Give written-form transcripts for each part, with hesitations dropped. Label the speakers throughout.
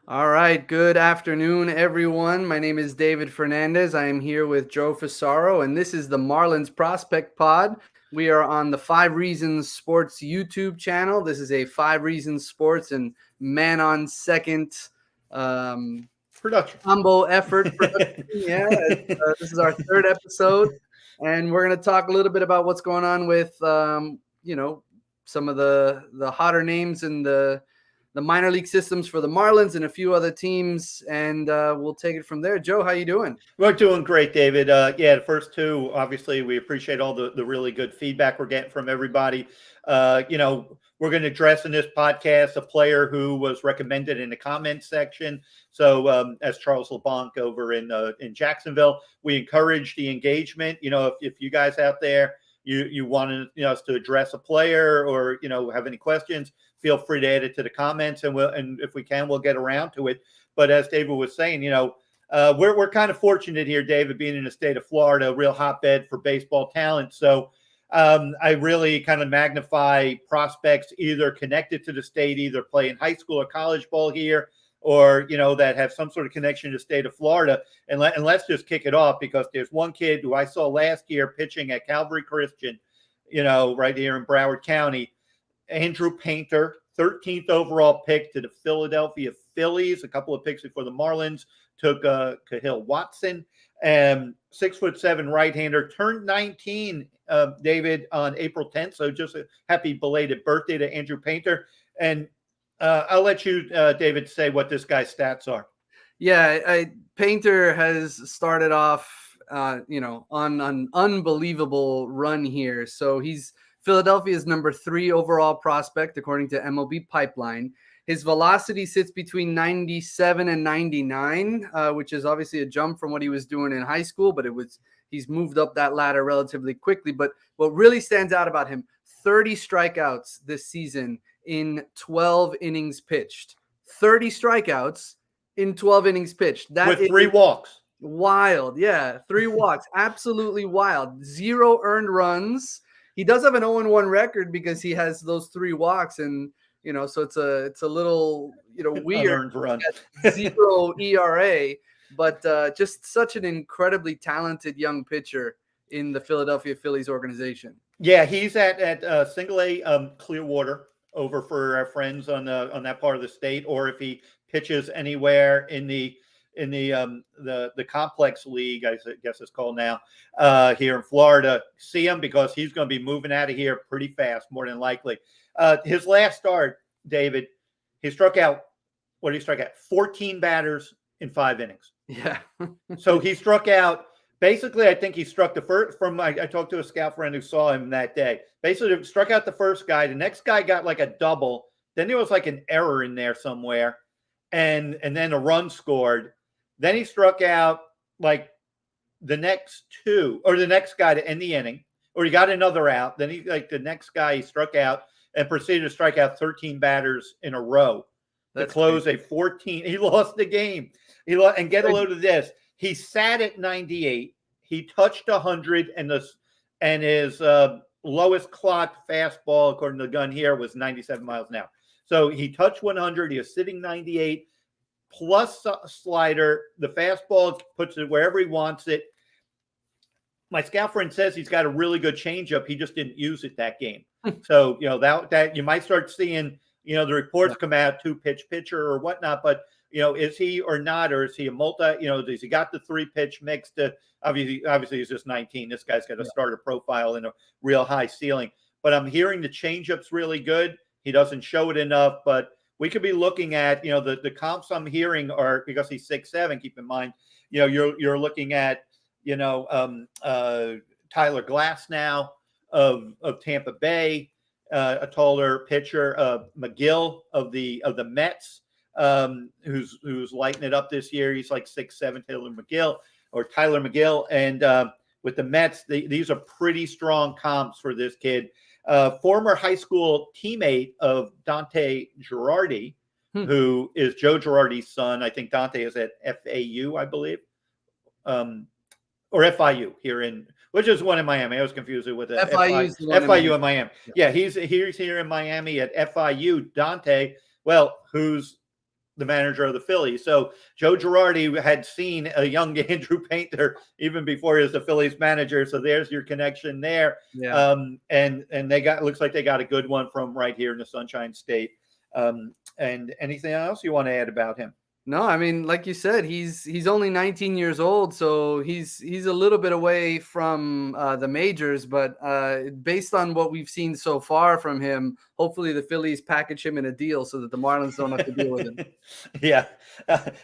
Speaker 1: All right. Good afternoon, everyone. My name is David Fernandez. I am here with Joe Frisaro, and this is the Marlins Prospect Pod. We are on the Five Reasons Sports YouTube channel. This is a Five Reasons Sports and Man on Second
Speaker 2: Production.
Speaker 1: combo effort production. Yeah, this is our third episode, and we're going to talk a little bit about what's going on with, some of the hotter names in the minor league systems for the Marlins and a few other teams, and we'll take it from there. Joe, how you doing?
Speaker 2: We're doing great, David. Yeah, the first two, obviously, we appreciate all the really good feedback we're getting from everybody. We're going to address in this podcast a player who was recommended in the comments section. So, as Charles Leblanc over in Jacksonville, we encourage the engagement. If you guys out there, you want us to address a player or have any questions, feel free to add it to the comments, and if we can, we'll get around to it. But as David was saying, we're kind of fortunate here, David, being in the state of Florida, a real hotbed for baseball talent. So I really kind of magnify prospects either connected to the state, either playing high school or college ball here, or that have some sort of connection to the state of Florida. And let's just kick it off, because there's one kid who I saw last year pitching at Calvary Christian, right here in Broward County, Andrew Painter, 13th overall pick to the Philadelphia Phillies, a couple of picks before the Marlins took Cahill Watson, 6'7" right-hander, turned 19, David, on April 10th. So just a happy belated birthday to Andrew Painter. And I'll let you, David, say what this guy's stats are.
Speaker 1: Yeah, Painter has started off, on an unbelievable run here. So he's Philadelphia's number 3 overall prospect, according to MLB Pipeline. His velocity sits between 97 and 99, which is obviously a jump from what he was doing in high school, but he's moved up that ladder relatively quickly. But what really stands out about him, 30 strikeouts this season in 12 innings pitched. 30 strikeouts in 12 innings pitched.
Speaker 2: That with 3 walks.
Speaker 1: Wild. Yeah, 3 walks. Absolutely wild. 0 earned runs. He does have an 0-1 record because he has those 3 walks, and so it's a little weird.
Speaker 2: Run.
Speaker 1: 0 ERA, but just such an incredibly talented young pitcher in the Philadelphia Phillies organization.
Speaker 2: Yeah, he's at Single A Clearwater over for our friends on that part of the state, or if he pitches anywhere in the complex league, I guess it's called now, here in Florida, see him, because he's going to be moving out of here pretty fast, more than likely. His last start, David, he struck out 14 batters in 5 innings.
Speaker 1: Yeah.
Speaker 2: So he struck out, basically, I think he struck the first, I talked to a scout friend who saw him that day. Basically, struck out the first guy. The next guy got like a double. Then there was like an error in there somewhere. And then a run scored. Then he struck out like the next 2, or the next guy to end the inning, or he got another out. Then the next guy he struck out and proceeded to strike out 13 batters in a row to close a 14. He lost the game. And get a load of this. He sat at 98. He touched 100, and his lowest clocked fastball, according to the gun here, was 97 miles an hour. So he touched 100. He was sitting 98, plus slider. The fastball puts it wherever he wants it. My scout friend says he's got a really good changeup. He just didn't use it that game. So, that you might start seeing, the reports come out, 2-pitch pitcher or whatnot. But, is he or not, or is he a multi, does he got the 3-pitch mix to, obviously he's just 19. This guy's got a starter profile and a real high ceiling. But I'm hearing the changeup's really good. He doesn't show it enough, but we could be looking at, the comps I'm hearing are, because he's 6'7", keep in mind, you're looking at, Tyler Glass now of Tampa Bay, a taller pitcher, McGill of the Mets, who's lighting it up this year. He's like 6'7", Tyler McGill. And with the Mets, these are pretty strong comps for this kid. Former high school teammate of Dante Girardi, who is Joe Girardi's son. I think Dante is at FAU, I believe, or FIU here which is one in Miami. I was confused with it. FIU in Miami. Yeah, he's here in Miami at FIU. Dante, well, who's the manager of the Phillies. So Joe Girardi had seen a young Andrew Painter even before he was the Phillies manager. So there's your connection there.
Speaker 1: Yeah.
Speaker 2: And looks like they got a good one from right here in the Sunshine State. And anything else you want to add about him?
Speaker 1: No, I mean, like you said, he's only 19 years old, so he's a little bit away from the majors. But based on what we've seen so far from him, hopefully the Phillies package him in a deal so that the Marlins don't have to deal with him.
Speaker 2: Yeah.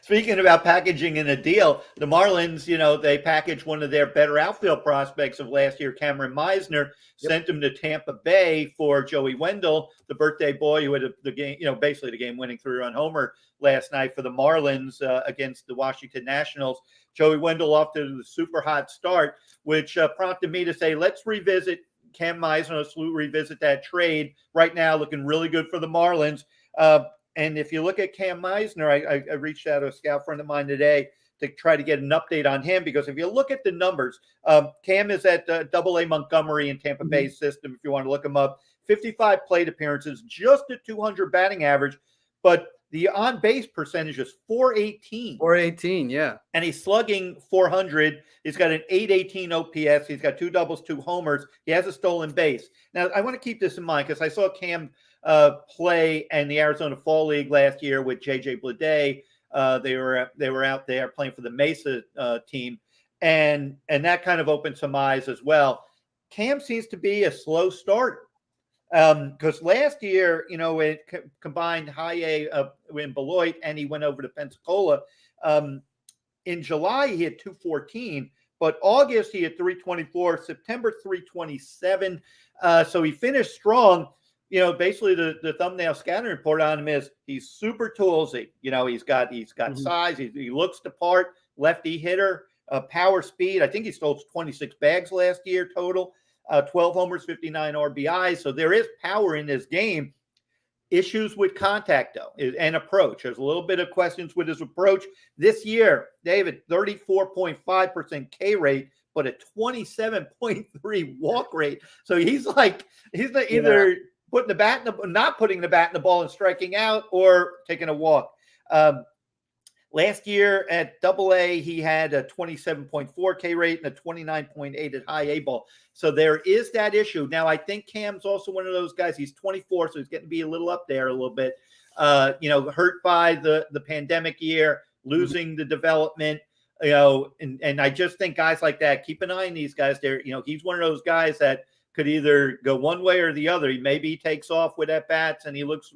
Speaker 2: Speaking about packaging in a deal, the Marlins, they packaged one of their better outfield prospects of last year, Cameron Meisner, sent him to Tampa Bay for Joey Wendell, the birthday boy who had the game, basically the game-winning 3-run homer last night for the Marlins against the Washington Nationals. Joey Wendell off to the super hot start, which prompted me to say, let's revisit Cam Meisner. Let's revisit that trade. Right now, looking really good for the Marlins. And if you look at Cam Meisner, I reached out to a scout friend of mine today to try to get an update on him, because if you look at the numbers, Cam is at AA Montgomery in Tampa Bay's system, if you want to look him up. 55 plate appearances, just a 200 batting average, but the on-base percentage is 418.
Speaker 1: 418, yeah.
Speaker 2: And he's slugging 400. He's got an 818 OPS. He's got 2 doubles, 2 homers. He has a stolen base. Now, I want to keep this in mind because I saw Cam play in the Arizona Fall League last year with J.J. Bleday. They were out there playing for the Mesa team, and that kind of opened some eyes as well. Cam seems to be a slow starter. Because last year, it combined high A in Beloit, and he went over to Pensacola. In July, he had 214, but August he had 324, September 327. So he finished strong. Basically the thumbnail scouting report on him is he's super toolsy. He's got size. He looks the part. Lefty hitter, power, speed. I think he stole 26 bags last year total. 12 homers, 59 RBIs. So there is power in this game. Issues with contact, though, and approach. There's a little bit of questions with his approach. This year, David, 34.5% K rate, but a 27.3 walk rate. So he's either putting the bat not putting the bat in the ball and striking out, or taking a walk. Last year at AA, he had a 27.4 K rate and a 29.8 at high A ball. So there is that issue. Now, I think Cam's also one of those guys. He's 24, so he's getting to be a little up there a little bit. Hurt by the pandemic year, losing the development, and I just think guys like that, keep an eye on these guys there. He's one of those guys that could either go one way or the other. Maybe he takes off with at bats and he looks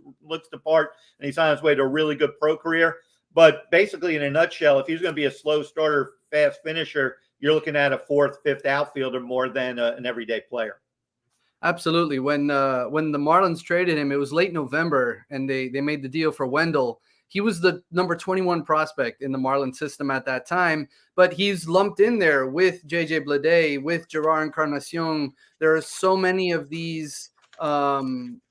Speaker 2: the part, and he's on his way to a really good pro career. But basically, in a nutshell, if he's going to be a slow starter, fast finisher, you're looking at a 4th, 5th outfielder more than an everyday player.
Speaker 1: Absolutely. When the Marlins traded him, it was late November, and they made the deal for Wendell. He was the number 21 prospect in the Marlins system at that time, but he's lumped in there with J.J. Bleday, with Jerar Encarnacion. There are so many of these young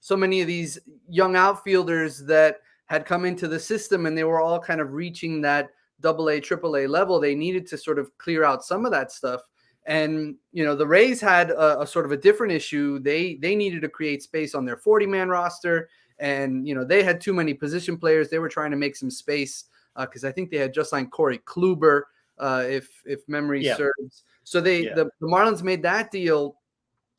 Speaker 1: outfielders that had come into the system, and they were all kind of reaching that AA, AAA level. They needed to sort of clear out some of that stuff. And, the Rays had a sort of a different issue. They needed to create space on their 40-man roster. And, they had too many position players. They were trying to make some space because I think they had just signed Corey Kluber, if memory serves. So the Marlins made that deal.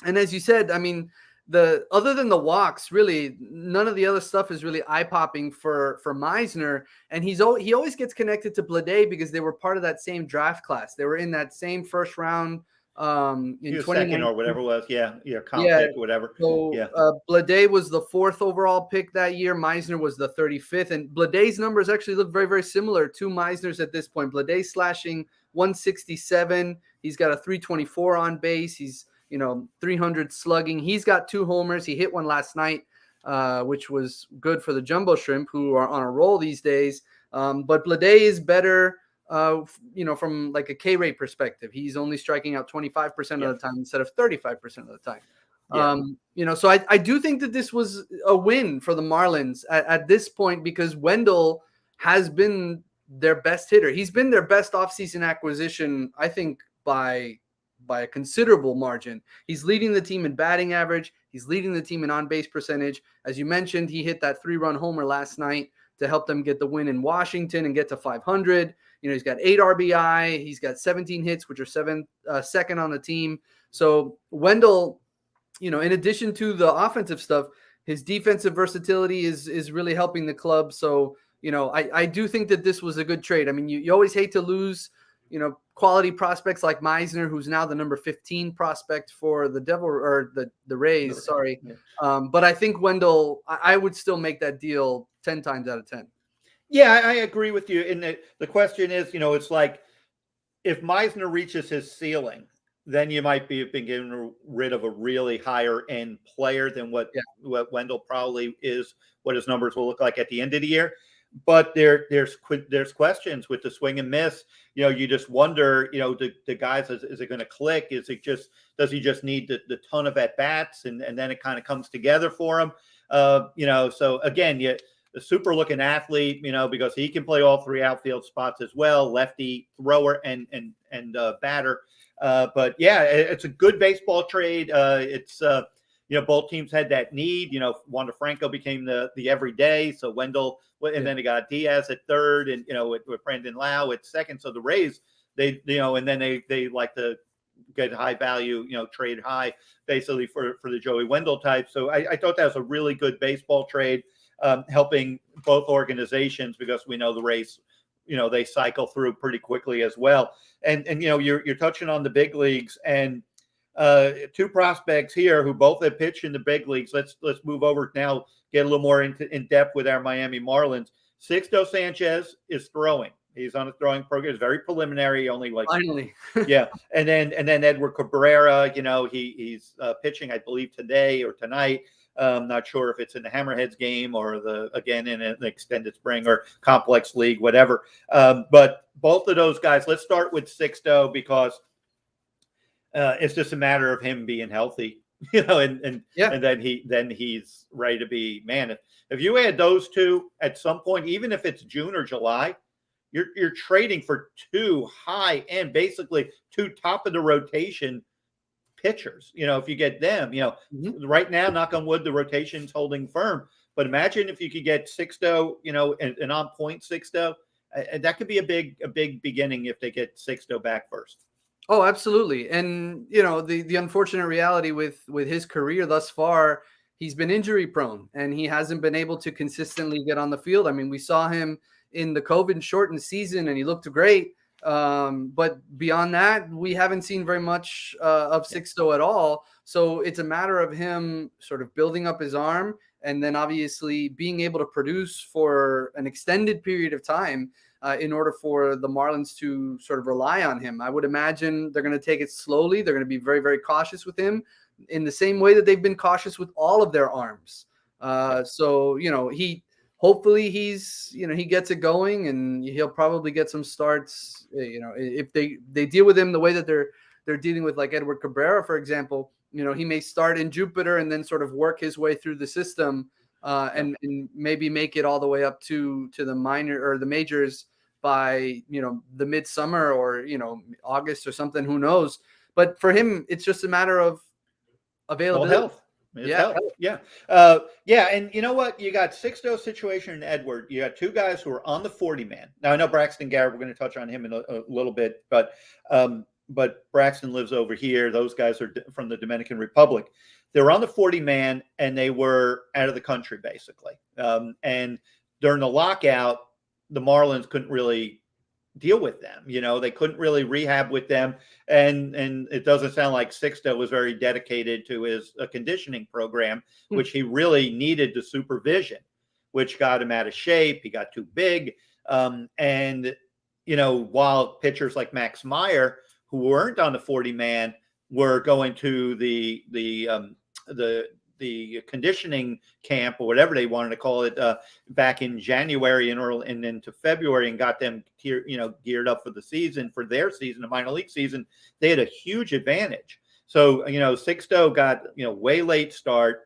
Speaker 1: And as you said, I mean, other than the walks, really none of the other stuff is really eye-popping for Meisner, and he always gets connected to Bleday because they were part of that same draft class. They were in that same first round in 2019
Speaker 2: or whatever it was, pick, whatever.
Speaker 1: So Bleday was the 4th overall pick that year. Meisner was the 35th, and Bleday's numbers actually look very, very similar to Meisner's at this point. Bleday slashing 167. He's got a 324 on base. He's 300 slugging. He's got 2 homers. He hit one last night, which was good for the Jumbo Shrimp, who are on a roll these days. But Bleday is better, from like a K rate perspective. He's only striking out 25% of the time instead of 35% of the time. So I do think that this was a win for the Marlins at this point, because Wendell has been their best hitter. He's been their best offseason acquisition, I think, by a considerable margin. He's leading the team in batting average. He's leading the team in on-base percentage. As you mentioned, he hit that 3-run homer last night to help them get the win in Washington and get to 500. He's got 8 RBI. He's got 17 hits, which are second on the team. So Wendell, in addition to the offensive stuff, his defensive versatility is really helping the club. So, I do think that this was a good trade. I mean, you always hate to lose, quality prospects like Meisner, who's now the number 15 prospect for the Rays. Sorry. But I think Wendell, I would still make that deal 10 times out of 10.
Speaker 2: Yeah, I agree with you. And the question is, it's like if Meisner reaches his ceiling, then you might been getting rid of a really higher end player than what Wendell probably is, what his numbers will look like at the end of the year. But there's questions with the swing and miss. You just wonder, the guys, is it going to click? Does he just need the ton of at bats and then it kind of comes together for him? So again, a super looking athlete, because he can play all 3 outfield spots as well, lefty thrower and batter. But yeah, it's a good baseball trade. It's both teams had that need. Wander Franco became the everyday. So Wendell, and then they got Diaz at third, and with Brandon Lau at second. So the Rays, they and then they like to get high value, trade high basically for the Joey Wendell type. So I thought that was a really good baseball trade, helping both organizations, because we know the Rays, they cycle through pretty quickly as well. And you're touching on the big leagues, and 2 prospects here who both have pitched in the big leagues. Let's move over now, get a little more in depth with our Miami Marlins. Sixto Sanchez is throwing. He's on a throwing program. It's very preliminary, only
Speaker 1: finally.
Speaker 2: Yeah. And then Edward Cabrera, he's pitching, I believe, today or tonight. Not sure if it's in the Hammerheads game or in an extended spring or complex league, whatever. But both of those guys, let's start with Sixto, because it's just a matter of him being healthy, and then he's ready to be, man. If you add those 2 at some point, even if it's June or July, you're trading for 2 high end, basically 2 top of the rotation pitchers. If you get them, right now, knock on wood, the rotation's holding firm. But imagine if you could get Sixto, an on point Sixto, that could be a big beginning if they get Sixto back first.
Speaker 1: Oh, absolutely. And, the unfortunate reality with his career thus far, he's been injury prone and he hasn't been able to consistently get on the field. I mean, we saw him in the COVID shortened season and he looked great. But beyond that, we haven't seen very much of Sixto at all. So it's a matter of him sort of building up his arm and then obviously being able to produce for an extended period of time in order for the Marlins to sort of rely on him. I would imagine they're going to take it slowly. They're going to be very, very cautious with him in the same way that they've been cautious with all of their arms. So, hopefully he gets it going and he'll probably get some starts. If they deal with him the way that they're dealing with like Edward Cabrera, for example, he may start in Jupiter and then sort of work his way through the system and maybe make it all the way up to the minor or the majors by, the midsummer or, August or something, who knows. But for him, it's just a matter of availability.
Speaker 2: Health. Yeah. And you know what? You got Sixto situation and Edward. You got 2 guys who are on the 40-man. Now, I know Braxton Garrett, we're going to touch on him in a little bit, but Braxton lives over here. Those guys are from the Dominican Republic. They were on the 40-man and they were out of the country, basically. And during the lockout, the Marlins couldn't really deal with them. They couldn't really rehab with them. And it doesn't sound like Sixto was very dedicated to his conditioning program, which he really needed the supervision, which got him out of shape. He got too big. And while pitchers like Max Meyer, who weren't on the 40-man, were going to the conditioning camp or whatever they wanted to call it back in January and into February, and got them geared up for the season, for their season, the minor league season. They had a huge advantage. So Sixto got way late start.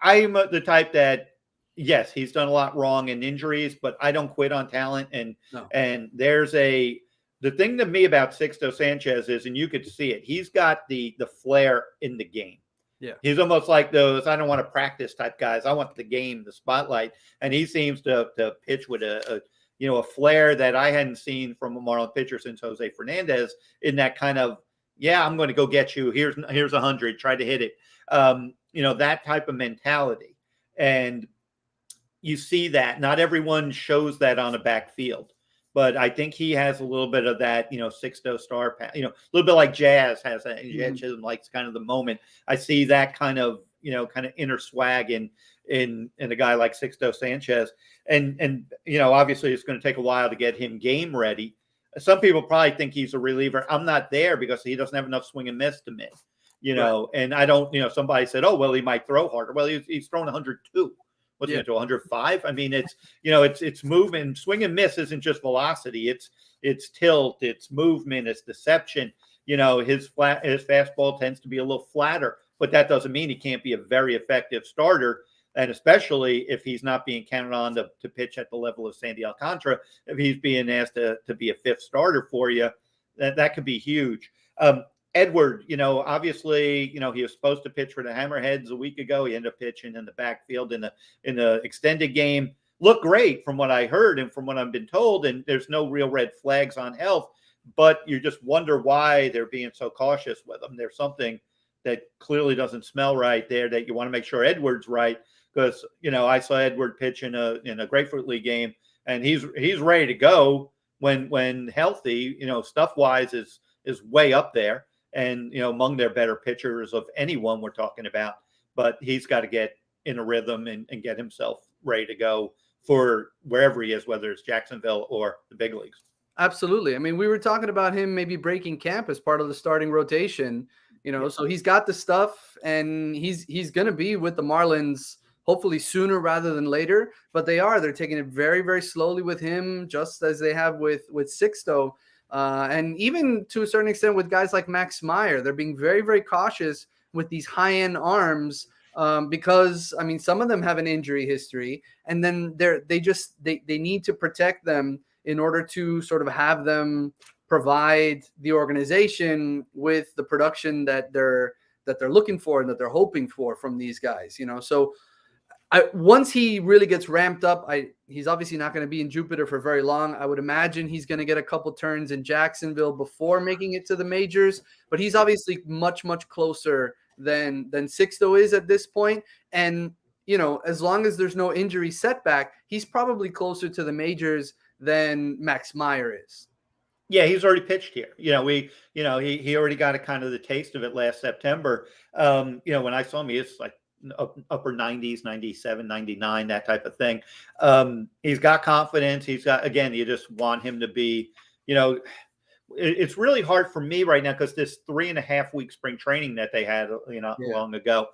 Speaker 2: I'm the type that, yes, he's done a lot wrong in injuries, but I don't quit on talent. And there's the thing to me about Sixto Sanchez is, and you could see it, he's got the flair in the game.
Speaker 1: Yeah.
Speaker 2: He's almost like those I don't want to practice type guys. I want the game, the spotlight, and he seems to pitch with a flair that I hadn't seen from a Marlins pitcher since Jose Fernandez. In that kind of I'm going to go get you. Here's 100. Try to hit it. That type of mentality, and you see that not everyone shows that on a backfield. But I think he has a little bit of that, Sixto star, a little bit like Jazz has that.
Speaker 1: Mhm.
Speaker 2: Chisholm likes kind of the moment. I see that kind of inner swag in a guy like Sixto Sanchez. And obviously it's going to take a while to get him game ready. Some people probably think he's a reliever. I'm not there because he doesn't have enough swing and miss to miss,
Speaker 1: Right.
Speaker 2: and I don't, somebody said, oh, well, he might throw harder. Well, he's thrown 102. What's he
Speaker 1: Yeah.
Speaker 2: to 105? I mean, it's movement. Swing and miss isn't just velocity. It's tilt, it's movement, it's deception. His fastball tends to be a little flatter, but that doesn't mean he can't be a very effective starter. And especially if he's not being counted on to pitch at the level of Sandy Alcantara, if he's being asked to be a fifth starter for you, that could be huge. Edward, obviously, he was supposed to pitch for the Hammerheads a week ago. He ended up pitching in the backfield in the extended game. Looked great from what I heard and from what I've been told. And there's no real red flags on health, but you just wonder why they're being so cautious with him. There's something that clearly doesn't smell right there that you want to make sure Edward's right. Because, I saw Edward pitch in a Grapefruit League game, and he's ready to go when healthy. Stuff wise is way up there. And, among their better pitchers of anyone we're talking about, but he's got to get in a rhythm and get himself ready to go for wherever he is, whether it's Jacksonville or the big leagues.
Speaker 1: Absolutely. I mean, we were talking about him maybe breaking camp as part of the starting rotation, so he's got the stuff and he's going to be with the Marlins hopefully sooner rather than later, but they're taking it very, very slowly with him, just as they have with Sixto. And even to a certain extent with guys like Max Meyer, they're being very, very cautious with these high-end arms because, I mean, some of them have an injury history, and then they need to protect them in order to sort of have them provide the organization with the production that they're looking for and that they're hoping for from these guys. So once he really gets ramped up, he's obviously not going to be in Jupiter for very long. I would imagine he's going to get a couple turns in Jacksonville before making it to the majors, but he's obviously much, much closer than Sixto is at this point. And, as long as there's no injury setback, he's probably closer to the majors than Max Meyer is.
Speaker 2: Yeah, he's already pitched here. He already got a kind of the taste of it last September. When I saw him, it's like upper 90s, 97, 99, that type of thing. He's got confidence. He's got, again, you just want him to be, it's really hard for me right now because this 3.5 week spring training that they had, long ago,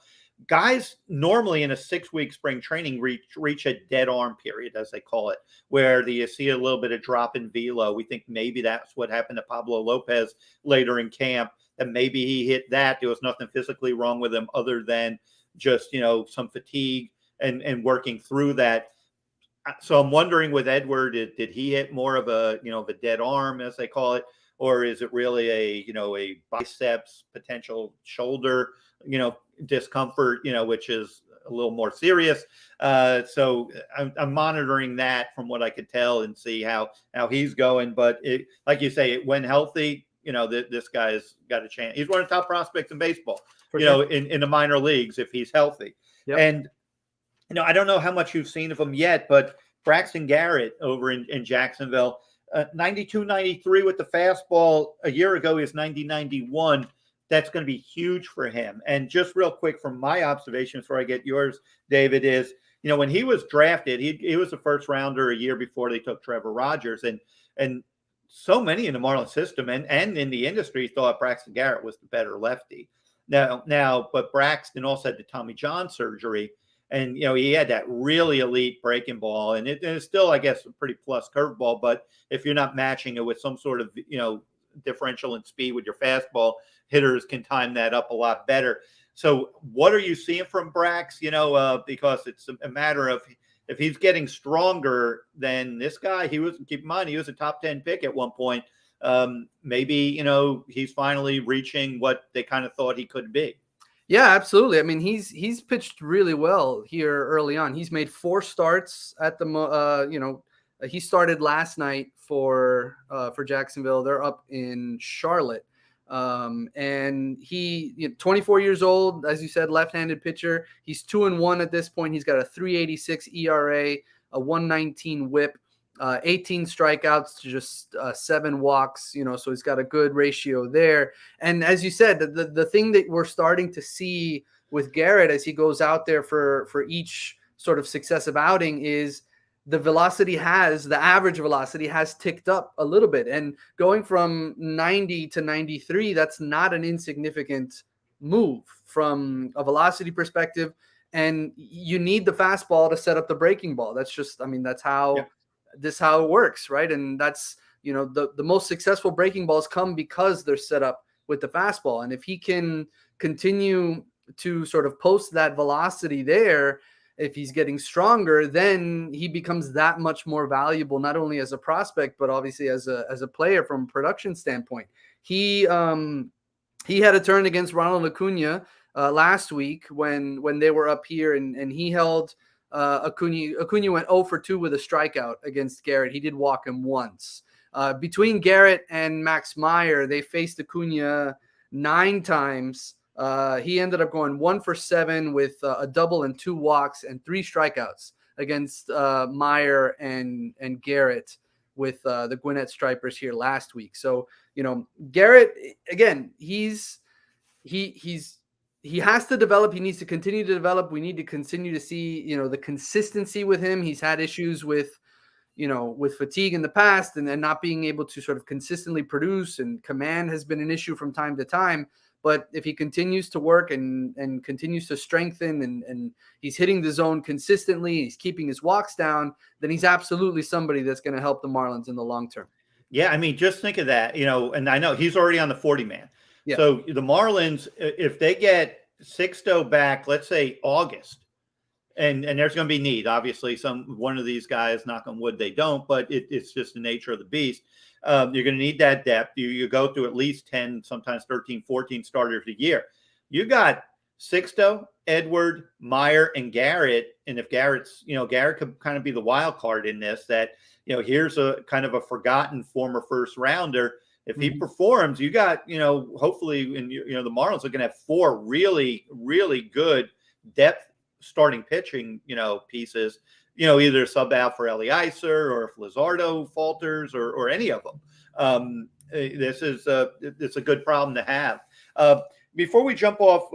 Speaker 2: guys normally in a 6-week spring training reach a dead arm period, as they call it, where you see a little bit of drop in velo. We think maybe that's what happened to Pablo Lopez later in camp, that maybe he hit that. There was nothing physically wrong with him other than just, some fatigue and working through that. So I'm wondering with Edward, did he hit more of a dead arm, as they call it, or is it really a biceps, potential shoulder, discomfort, which is a little more serious. So I'm monitoring that from what I could tell and see how he's going. But like you say, when healthy, this guy's got a chance. He's one of the top prospects in baseball, in the minor leagues if he's healthy. Yep. And, I don't know how much you've seen of him yet, but Braxton Garrett over in Jacksonville, 92-93 with the fastball. A year ago, he was 90-91. That's going to be huge for him. And just real quick from my observations before I get yours, David, is, when he was drafted, he was a first but year before they took Trevor Rogers. And so many in the Marlins system and in the industry thought Braxton Garrett was the better lefty. Now, but Braxton also had the Tommy John surgery. And, he had that really elite breaking ball. And it's still, I guess, a pretty plus curveball. But if you're not matching it with some sort of, differential in speed with your fastball, hitters can time that up a lot better. So what are you seeing from Brax? Because it's a matter of if he's getting stronger than this guy, keep in mind, he was a top 10 pick at one point. Maybe, he's finally reaching what they kind of thought he could be.
Speaker 1: Yeah, absolutely. I mean, he's pitched really well here early on. He's made 4 starts at the he started last night for Jacksonville. They're up in Charlotte. And 24 years old, as you said, left-handed pitcher. He's 2-1 at this point. He's got a 3.86 ERA, a 1.19 WHIP. 18 strikeouts to just 7 walks, so he's got a good ratio there. And as you said, the thing that we're starting to see with Garrett as he goes out there for each sort of successive outing is the average velocity has ticked up a little bit. And going from 90 to 93, that's not an insignificant move from a velocity perspective. And you need the fastball to set up the breaking ball. That's just, that's how...
Speaker 2: Yeah.
Speaker 1: This is how it works, right? And that's, the most successful breaking balls come because they're set up with the fastball. And if he can continue to sort of post that velocity there, if he's getting stronger, then he becomes that much more valuable, not only as a prospect, but obviously as a player from a production standpoint. He had a turn against Ronald Acuna last week when they were up here, and he held Acuna went 0 for 2 with a strikeout against Garrett. He did walk him once. Between Garrett and Max Meyer, they faced Acuna 9 times. He ended up going 1 for 7 with a double and 2 walks and 3 strikeouts against Meyer and Garrett with the Gwinnett Stripers here last week. So, Garrett, again, he has to develop. He needs to continue to develop. We need to continue to see, the consistency with him. He's had issues with fatigue in the past and then not being able to sort of consistently produce, and command has been an issue from time to time. But if he continues to work and continues to strengthen and he's hitting the zone consistently, he's keeping his walks down, then he's absolutely somebody that's going to help the Marlins in the long term.
Speaker 2: Yeah, I mean, just think of that, and I know he's already on the 40-man.
Speaker 1: Yeah.
Speaker 2: So the Marlins, if they get Sixto back, let's say August, and there's going to be need. Obviously, one of these guys, knock on wood, they don't, but it's just the nature of the beast. You're going to need that depth. You go through at least 10, sometimes 13, 14 starters a year. You got Sixto, Edward, Meyer, and Garrett. And if Garrett could kind of be the wild card in this, that, here's a kind of a forgotten former first rounder. If he performs, you got, hopefully, and the Marlins are going to have 4 really, really good depth starting pitching, pieces, either sub out for Eliezer, or if Luzardo falters, or any of them. It's a good problem to have. Before we jump off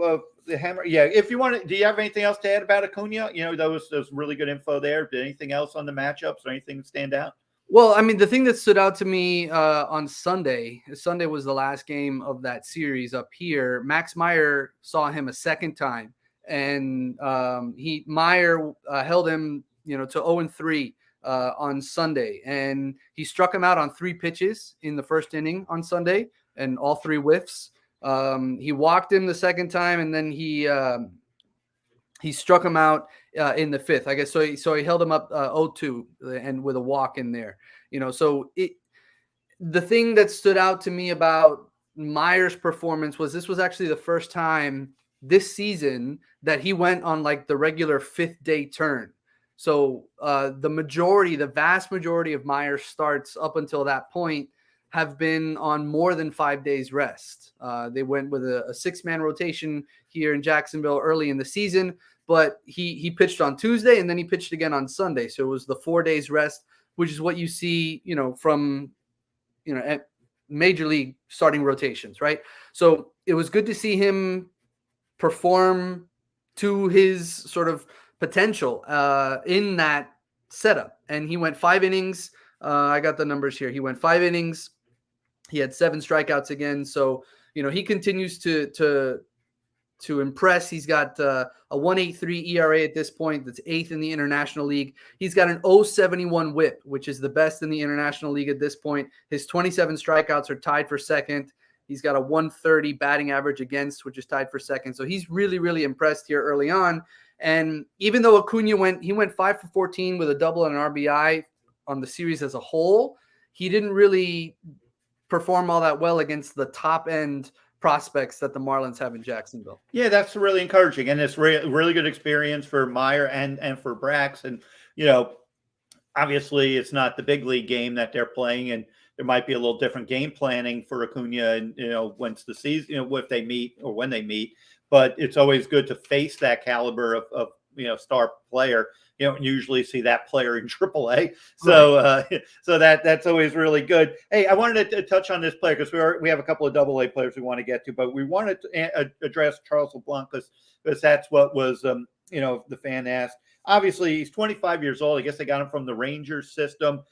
Speaker 2: the hammer, if you want to, do you have anything else to add about Acuna? That was really good info there. Did anything else on the matchups or anything stand out?
Speaker 1: Well, I mean, the thing that stood out to me on Sunday was the last game of that series up here. Max Meyer saw him a second time, and Meyer held him, to 0-3 on Sunday, and he struck him out on 3 pitches in the first inning on Sunday, and all 3 whiffs. He walked him the second time, and then he struck him out in the 5th, I guess. So he held him up 0-2 and with a walk in there. So the thing that stood out to me about Meyer's performance was this was actually the first time this season that he went on like the regular 5th day turn. So the vast majority of Meyer's starts up until that point have been on more than 5 days rest. They went with a 6-man rotation here in Jacksonville early in the season, but he pitched on Tuesday and then he pitched again on Sunday. So it was the 4 days rest, which is what you see, from, at major league starting rotations, right? So it was good to see him perform to his sort of potential in that setup. And he went 5 innings. I got the numbers here. He went 5 innings. He had 7 strikeouts again. So, he continues to impress. He's got a 1.83 ERA at this point. That's 8th in the International League. He's got an 0.71 WHIP, which is the best in the International League at this point. His 27 strikeouts are tied for second. He's got a 130 batting average against, which is tied for second. So he's really, really impressed here early on. And even though Acuna went 5 for 14 with a double and an RBI on the series as a whole, he didn't really perform all that well against the top end prospects that the Marlins have in Jacksonville.
Speaker 2: Yeah, that's really encouraging, and it's really good experience for Meyer and for Brax. And obviously, it's not the big league game that they're playing, and there might be a little different game planning for Acuna, and once the season, if they meet or when they meet. But it's always good to face that caliber of star player. You don't usually see that player in AAA, so right. So that's always really good. Hey, I wanted to touch on this player because we have a couple of AA players we want to get to, but we wanted to address Charles Leblanc because that's what was the fan asked. Obviously, he's 25 years old. I guess they got him from the Rangers system.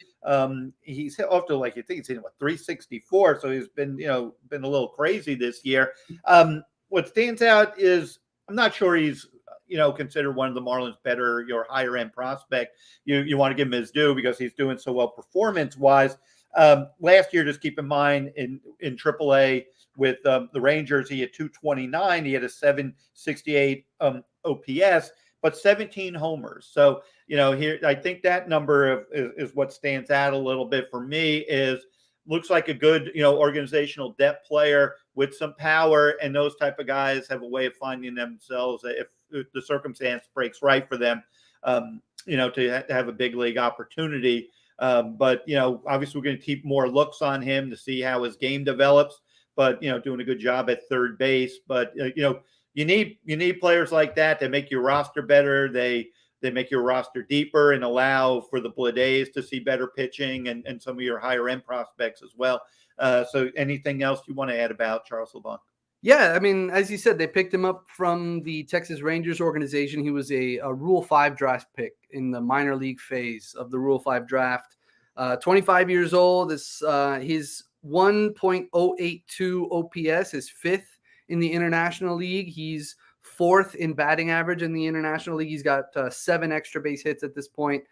Speaker 2: He's off to, like, I think he's in 364, so he's been a little crazy this year. What stands out is I'm not sure he's considered one of the Marlins' better, your higher end prospect. You want to give him his due because he's doing so well performance wise. Last year, just keep in mind in AAA with the Rangers, he had 229. He had a 768 OPS, but 17 homers. So here I think that number is what stands out a little bit for me. Is looks like a good organizational depth player with some power, and those type of guys have a way of finding themselves if the circumstance breaks right for them, to have a big league opportunity. But obviously we're going to keep more looks on him to see how his game develops. But doing a good job at third base. But you need players like that to make your roster better. They make your roster deeper and allow for the Blades to see better pitching and some of your higher end prospects as well. So anything else you want to add about Charles Leblanc?
Speaker 1: Yeah, I mean, as you said, they picked him up from the Texas Rangers organization. He was a Rule 5 draft pick in the minor league phase of the Rule 5 draft. 25 years old. His 1.082 OPS is fifth in the International League. He's fourth in batting average in the International League. He's got 7 extra base hits at this point.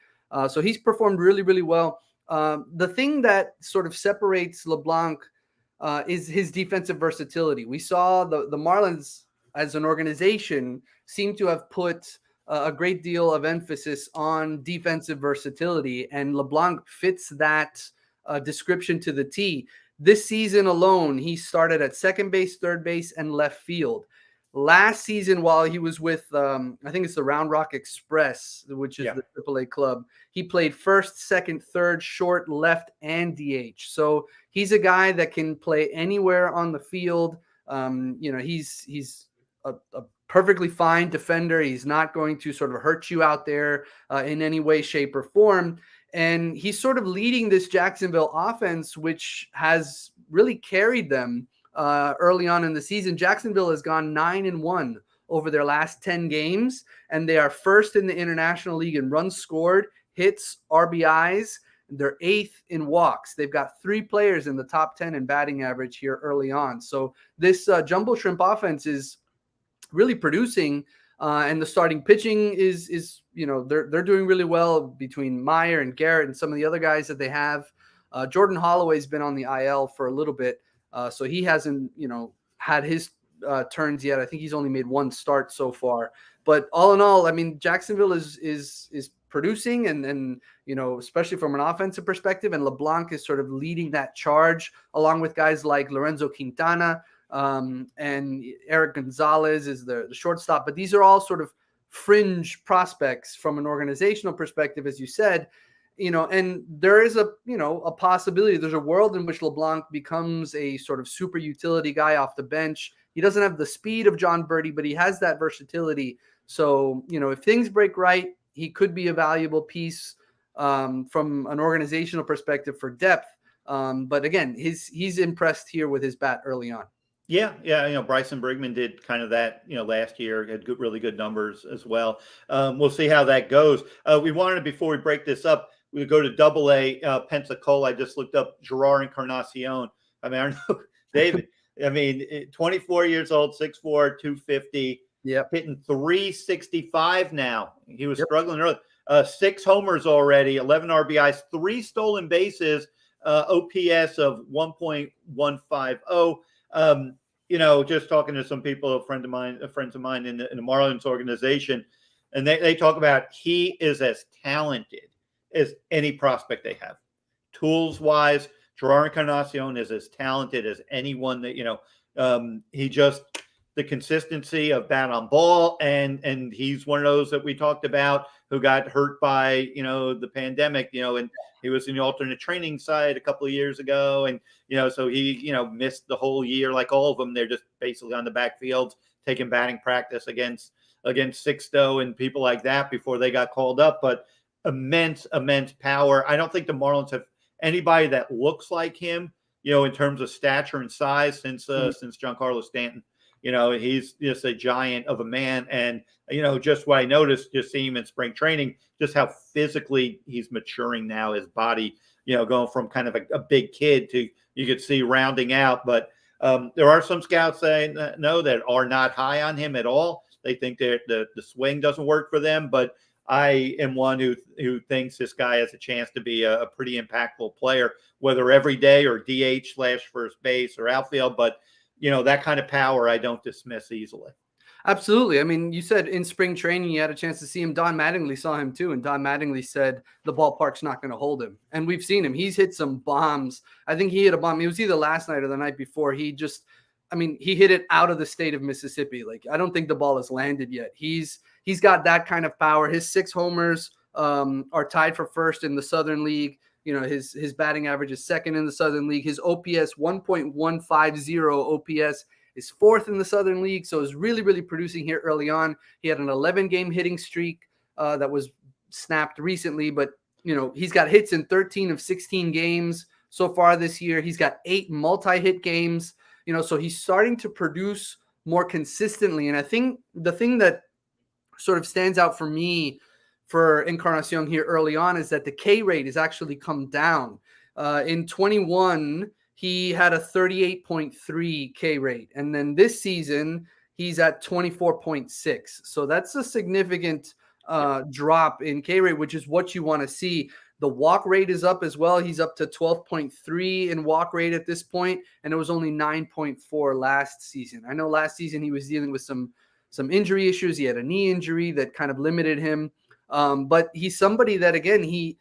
Speaker 1: So he's performed really, really well. The thing that sort of separates LeBlanc is his defensive versatility. We saw the Marlins as an organization seem to have put a great deal of emphasis on defensive versatility, and LeBlanc fits that description to the T. This season alone, he started at second base, third base, and left field. Last season, while he was with, I think it's the Round Rock Express, which is the AAA club, he played first, second, third, short, left, and DH. So he's a guy that can play anywhere on the field. He's a perfectly fine defender. He's not going to sort of hurt you out there in any way, shape, or form. And he's sort of leading this Jacksonville offense, which has really carried them early on in the season. Jacksonville has gone 9-1 over their last 10 games, and they are first in the International League in runs scored, hits, RBIs. They're 8th in walks. They've got 3 players in the top 10 in batting average here early on. So this Jumbo Shrimp offense is really producing, and the starting pitching is they're doing really well between Meyer and Garrett and some of the other guys that they have. Jordan Holloway's been on the IL for a little bit. So he hasn't, had his turns yet. I think he's only made 1 start so far. But all in all, I mean, Jacksonville is producing, and especially from an offensive perspective. And LeBlanc is sort of leading that charge, along with guys like Lorenzo Quintana and Eric Gonzalez is the shortstop. But these are all sort of fringe prospects from an organizational perspective, as you said. And there is a possibility. There's a world in which LeBlanc becomes a sort of super utility guy off the bench. He doesn't have the speed of John Birdie, but he has that versatility. So, if things break right, he could be a valuable piece from an organizational perspective for depth. But again, he's impressed here with his bat early on.
Speaker 2: Yeah. Bryson Brigman did kind of that, last year, had really good numbers as well. We'll see how that goes. We wanted, before we break this up, we go to AA Pensacola. I just looked up Jerar Encarnacion. I mean, I don't know, David. I mean, 24 years old, 6'4", 250.
Speaker 1: Yep.
Speaker 2: Hitting 365 now. He was struggling early. 6 homers already, 11 RBIs, 3 stolen bases, OPS of 1.150. Just talking to some people, friends of mine in the Marlins organization, and they talk about he is as talented as any prospect they have. Tools wise, Jerar Encarnacion is as talented as anyone that, He just the consistency of bat on ball, and he's one of those that we talked about who got hurt by the pandemic, and he was in the alternate training side a couple of years ago, and so he missed the whole year like all of them. They're just basically on the backfield taking batting practice against Sixto and people like that before they got called up. But immense power. I don't think the Marlins have anybody that looks like him, in terms of stature and size since Giancarlo Stanton. He's just a giant of a man. And, just what I noticed, just seeing him in spring training, just how physically he's maturing now, his body, going from kind of a big kid to, you could see, rounding out. But there are some scouts that are not high on him at all. They think that the swing doesn't work for them. But I am one who thinks this guy has a chance to be a pretty impactful player, whether every day or DH/first base or outfield. But, that kind of power I don't dismiss easily.
Speaker 1: Absolutely. I mean, you said in spring training you had a chance to see him. Don Mattingly saw him too, and Don Mattingly said the ballpark's not going to hold him. And we've seen him. He's hit some bombs. I think he hit a bomb. It was either last night or the night before. He hit it out of the state of Mississippi. Like, I don't think the ball has landed yet. He's got that kind of power. His 6 homers are tied for first in the Southern League. His batting average is second in the Southern League. His OPS 1.150 OPS is fourth in the Southern League. So is really, really producing here early on. He had an 11-game hitting streak that was snapped recently, but he's got hits in 13 of 16 games so far this year. He's got 8 multi-hit games. So he's starting to produce more consistently. And I think the thing that sort of stands out for me for Encarnacion here early on is that the K rate has actually come down. In 21, he had a 38.3 K rate. And then this season, he's at 24.6. So that's a significant drop in K rate, which is what you want to see. The walk rate is up as well. He's up to 12.3 in walk rate at this point, and it was only 9.4 last season. I know last season he was dealing with some injury issues. He had a knee injury that kind of limited him. But he's somebody that, again, he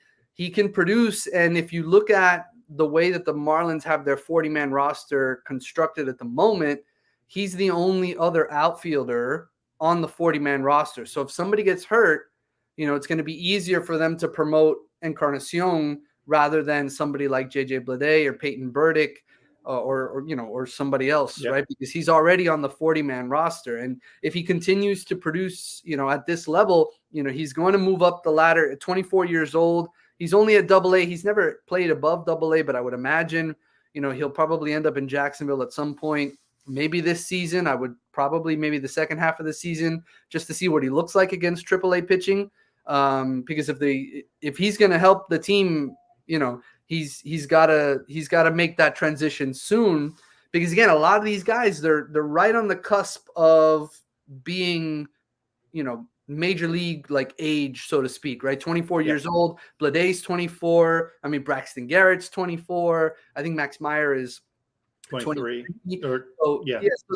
Speaker 1: can produce. And if you look at the way that the Marlins have their 40-man roster constructed at the moment, he's the only other outfielder on the 40-man roster. So if somebody gets hurt, it's going to be easier for them to promote Encarnacion rather than somebody like JJ Bleday or Peyton Burdick or somebody else, right? Because he's already on the 40-man roster. And if he continues to produce, at this level, he's going to move up the ladder at 24 years old. He's only at AA. He's never played above AA, but I would imagine, he'll probably end up in Jacksonville at some point, maybe this season. I would probably maybe the second half of the season, just to see what he looks like against AAA pitching. Because if he's going to help the team, he's got to make that transition soon. Because again, a lot of these guys, they're right on the cusp of being, major league like age, so to speak, right? 24 years old. Bleday's 24. I mean, Braxton Garrett's 24. I think Max Meyer is
Speaker 2: 23.
Speaker 1: So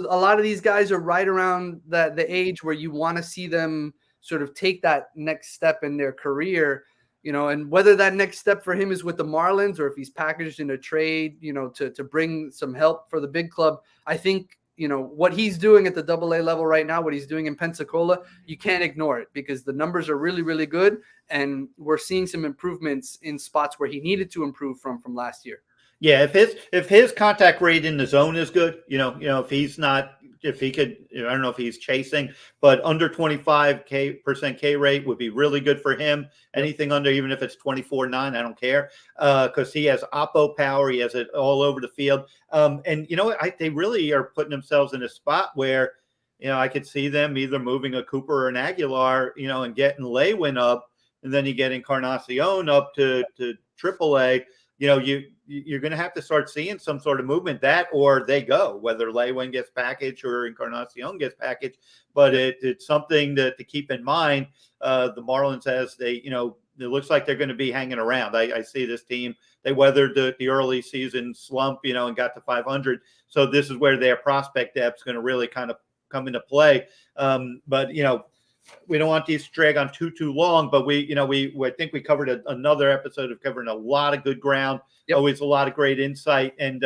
Speaker 1: a lot of these guys are right around the age where you want to see them sort of take that next step in their career, and whether that next step for him is with the Marlins or if he's packaged in a trade, to bring some help for the big club. I think, what he's doing at the AA level right now, what he's doing in Pensacola, you can't ignore it because the numbers are really, really good. And we're seeing some improvements in spots where he needed to improve from last year.
Speaker 2: Yeah. If his contact rate in the zone is good, if he's not, if he could, I don't know if he's chasing, but under 25% K rate would be really good for him. Anything under, even if it's 24.9, I don't care, because he has oppo power. He has it all over the field. And they really are putting themselves in a spot where, I could see them either moving a Cooper or an Aguilar, and getting Lewin up, and then you get Encarnacion up to AAA. You're going to have to start seeing some sort of movement, that or they go, whether Lewin gets packaged or Encarnacion gets packaged. But it's something to keep in mind. The Marlins, as it looks like they're going to be hanging around. I see this team, they weathered the early season slump, and got to 500. So this is where their prospect depth is going to really kind of come into play. But we don't want these to drag on too long, but I think we covered another episode of covering a lot of good ground. Always a lot of great insight, and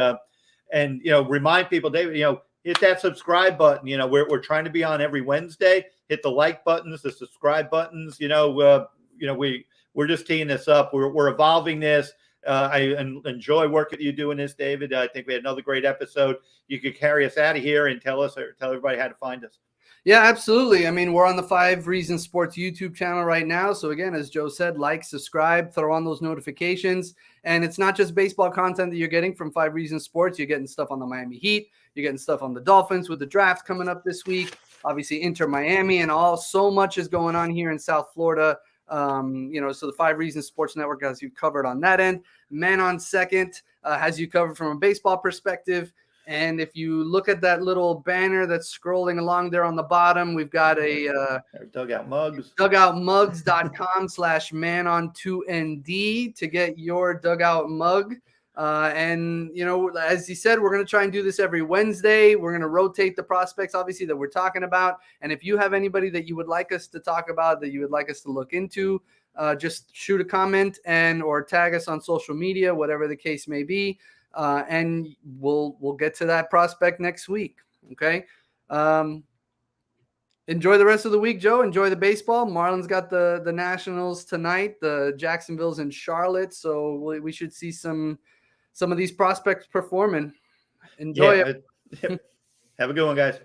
Speaker 2: remind people, David, hit that subscribe button. You know, we're trying to be on every Wednesday. Hit the like buttons, the subscribe buttons. We're just teeing this up. We're evolving this. I enjoy working with you doing this, David. I think we had another great episode. You could carry us out of here and tell everybody how to find us.
Speaker 1: Yeah, absolutely. I mean, we're on the 5 Reasons Sports YouTube channel right now. So again, as Joe said, like, subscribe, throw on those notifications. And it's not just baseball content that you're getting from 5 Reasons Sports. You're getting stuff on the Miami Heat. You're getting stuff on the Dolphins with the draft coming up this week. Obviously, Inter Miami and so much is going on here in South Florida. So the 5 Reasons Sports Network has you covered on that end. Man on Second has you covered from a baseball perspective. And if you look at that little banner that's scrolling along there on the bottom, we've got a
Speaker 2: Dugout Mugs.
Speaker 1: Dugoutmugs.com/man-on-2nd to get your dugout mug. And as he said, we're going to try and do this every Wednesday. We're going to rotate the prospects, obviously, that we're talking about. And if you have anybody that you would like us to talk about, that you would like us to look into, just shoot a comment or tag us on social media, whatever the case may be. And we'll get to that prospect next week. Okay. Enjoy the rest of the week, Joe. Enjoy the baseball. Marlins got the Nationals tonight. The Jacksonville's in Charlotte, so we should see some of these prospects performing. Enjoy it.
Speaker 2: Have a good one, guys.